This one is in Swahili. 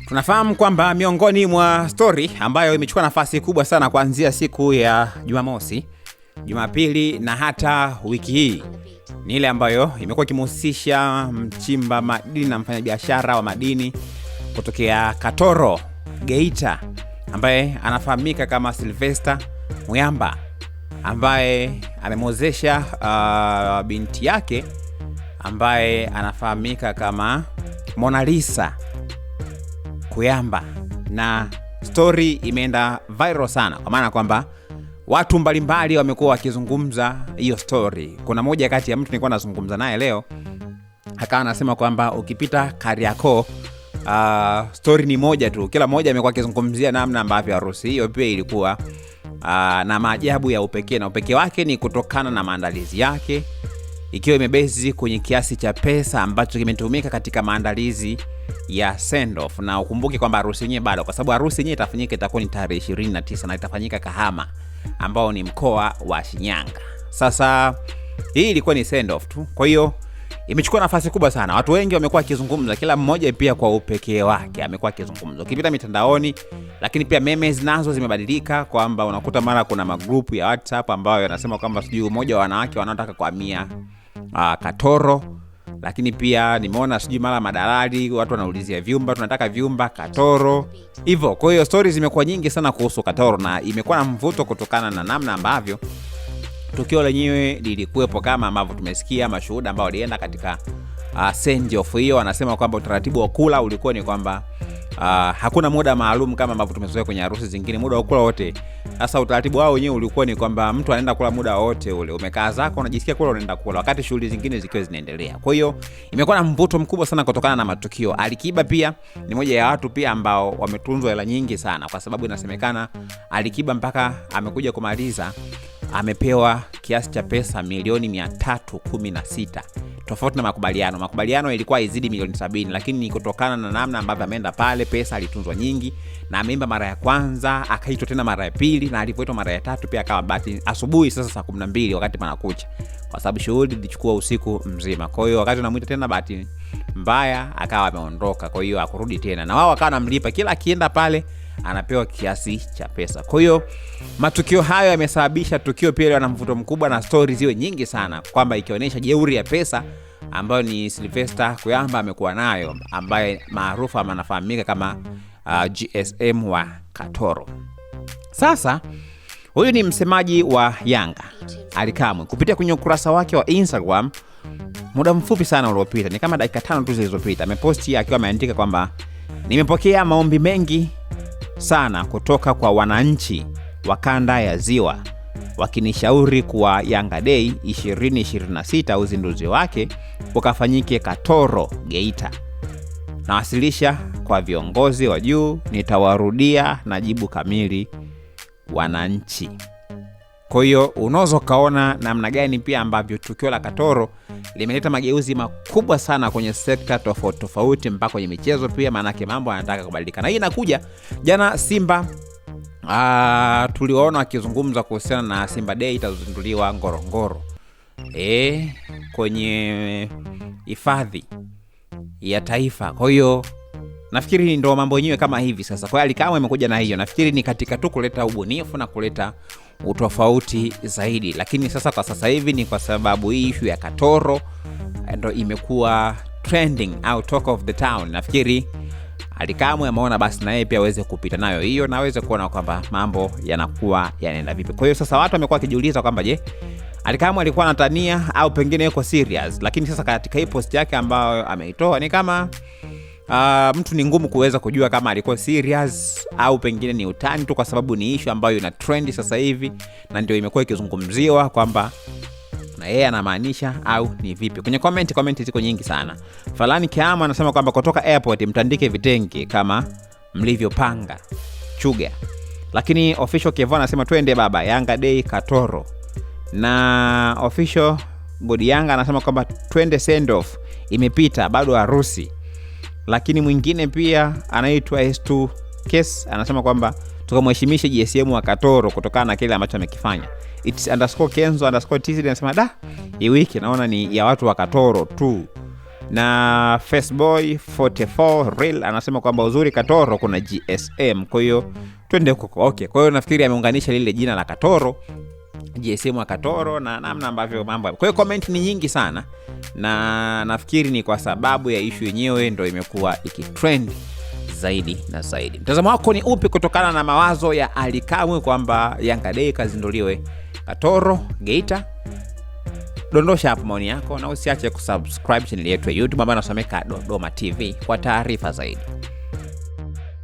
Tunafahamu kwamba miongoni mwa story ambayo imechukua nafasi kubwa sana kuanzia siku ya Jumamosi, Jumapili na hata wiki hii ni ile ambayo imekuwa kimhusisha mchimba madini na mfanyabiashara wa madini kutokea Katoro, Geita, ambaye anafahamika kama Sylvester Muyamba, ambaye amemwozesha binti yake ambaye anafahamika kama Mona Lisa Kuyamba, na story imeenda viral sana kwa maana kwamba watu mbalimbali wamekuwa wakizungumza hiyo story. Kuna moja kati ya mtu nilikuwa nazungumza naye leo akawa anasema kwamba ukipita Kariakoo story ni moja tu, kila mmoja amekuwa akizungumzia namna ambavyo harusi hiyo pia ilikuwa na maajabu ya upekee, na upekee wake ni kutokana na maandalizi yake, ikiwa imebezi kwenye kiasi cha pesa ambacho kimetumika katika maandalizi ya send off. Na ukumbuke kwamba harusi yenyewe bado, kwa sababu harusi yenyewe itafanyika itakuwa ni tarehe 29 na itafanyika Kahama ambao ni mkoa wa Shinyanga. Sasa hii ilikuwa ni send off tu, kwa hiyo imechukua nafasi kubwa sana. Watu wengi wamekuwa wakizungumza, kila mmoja pia kwa upekee wake amekuwa akizungumza. Ukipita mitandaoni, lakini pia memes nazo zimebadilika kwamba unakuta mara kuna magrupu ya WhatsApp ambayo yanasema kwamba sijui mmoja wa wanawake wanaotaka kuhamia Katoro, lakini pia nimeona sijui mara madalali watu wanaulizia vyumba, tunataka vyumba Katoro hivyo. Kwa hiyo stories zimekuwa nyingi sana kuhusu Katoro, na imekuwa na mvuto kutokana na namna ambavyo tukio lenyewe lilikuwepo, kama ambavyo tumesikia mashuhuda ambao walienda katika send off hiyo. Wanasema kwamba utaratibu wa kula ulikuwa ni kwamba hakuna muda maalum kama ambavyo tumezoea kwenye harusi zingine, muda wa kula wote. Sasa utaratibu wao wenyewe ulikuwa ni kwamba mtu anaenda kula muda wote ule, umekaa zako unajisikia kula unaenda kula, wakati shughuli zingine zikiwa zinaendelea. Kwa hiyo imekuwa na mvuto mkubwa sana kutokana na matukio. Alikiba pia ni moja ya watu pia ambao wametunzwa hela nyingi sana, kwa sababu inasemekana Alikiba mpaka amekuja kumaliza amepewa kiasi cha pesa milioni 316, tofauti na makubaliano. Makubaliano ilikuwa izidi milioni 70, lakini ni kutokana na namna ambavyo ameenda pale, pesa alitunzwa nyingi, na ameimba mara ya kwanza, akaitwa tena mara ya pili, na alipoitwa mara ya tatu pia akawa bahati asubuhi sasa saa 12 wakati panakucha, kwa sababu shughuli ilichukua usiku mzima. Kwa hiyo wakati anamuita tena bahati mbaya akawa ameondoka, kwa hiyo akurudi tena, na wao wakawa wanamlipa kila akienda pale anapewa kiasi cha pesa. Kwa hiyo matukio hayo yamesababisha tukio pia lina mvuto mkubwa na stories ziwe nyingi sana, kwamba ikionyesha jeuri ya pesa ambayo ni Sylvester Kuyamba amekuwa nayo, ambaye maarufu anafahamika kama GSM wa Katoro. Sasa huyu ni msemaji wa Yanga, Ally Kamwe, kupitia kwenye ukurasa wake wa Instagram muda mfupi sana uliopita, ni kama dakika 5 tu zilizopita, ameposti akiwa ameandika kwamba nimepokea maombi mengi sana kutoka kwa wananchi wa kanda ya Ziwa wakinishauri kuwa Yanga Day 2026 uzinduzi wake ukafanyike Katoro, Geita. Nawasilisha kwa viongozi wa juu, nitawarudia na jibu kamili wananchi. Kwa hiyo unaweza kaona namna gani pia ambavyo tukio la Katoro limeleta mageuzi makubwa sana kwenye sekta tofauti tofauti, mpaka kwenye michezo pia, maana yake mambo yanataka kubadilika. Na hii inakuja jana Simba tuliwaona wakizungumza kuhusiana na Simba Day itazinduliwa Ngorongoro, kwenye hifadhi ya taifa. Kwa hiyo nafikiri ndio mambo yenyewe kama hivi sasa. Kwa hiyo Ally Kamwe imekuja na hiyo, nafikiri ni katika tu kuleta ubunifu na kuleta utofauti zaidi. Lakini sasa kwa sasa hivi ni kwa sababu hii issue ya Katoro ndio imekuwa trending au talk of the town. Nafikiri Ally Kamwe ameona basi na yeye pia aweze kupita nayo hiyo, na aweze kuona kwamba mambo yanakuwa yanaenda vipi. Kwa hiyo sasa watu wamekuwa wakijiuliza kwamba je, Ally Kamwe alikuwa anatania au pengine yuko serious? Lakini sasa katika hii post yake ambayo ameitoa ni kama mtu ni ngumu kuweza kujua kama alikuwa serious au pengine ni utani tu, kwa sababu ni issue ambayo ina trend sasa hivi na ndio imekuwa ikizungumziwa kwamba na yeye anamaanisha au ni vipi. Kwenye comment ziko nyingi sana. Falani Kiama anasema kwamba kutoka airport mtandike vitenge kama mlivyopanga Chuga. Lakini official Kevo anasema twende baba Yanga Day Katoro. Na official Bodi Yanga anasema kwamba twende send off, imepita bado harusi. Lakini mwingine pia anaitwa S2 Case anasema kwamba tukamheshimishe GSM wa Katoro kutokana na kile ambacho amekifanya. It's_Kenzo_TZ anasema hii wiki naona ni ya watu wa Katoro tu. Na Faceboy 44 Real anasema kwamba uzuri Katoro kuna GSM, kwa hiyo twende huko. Okay, kwa hiyo nafikiri ameunganisha lile jina la Katoro, GSM wa Katoro na namna ambavyo mambo. Kwa hiyo comment ni nyingi sana, na nafikiri ni kwa sababu ya issue yenyewe ndio imekuwa ikitrend zaidi na zaidi. Mtazamo wako ni upi kutokana na mawazo ya Ally Kamwe kwamba Yanga Day kazinduliwe Katoro Geita? Dondosha hapo maoni yako, na usiache kusubscribe channel yetu ya YouTube ambayo inasomeka Dodoma TV kwa taarifa zaidi.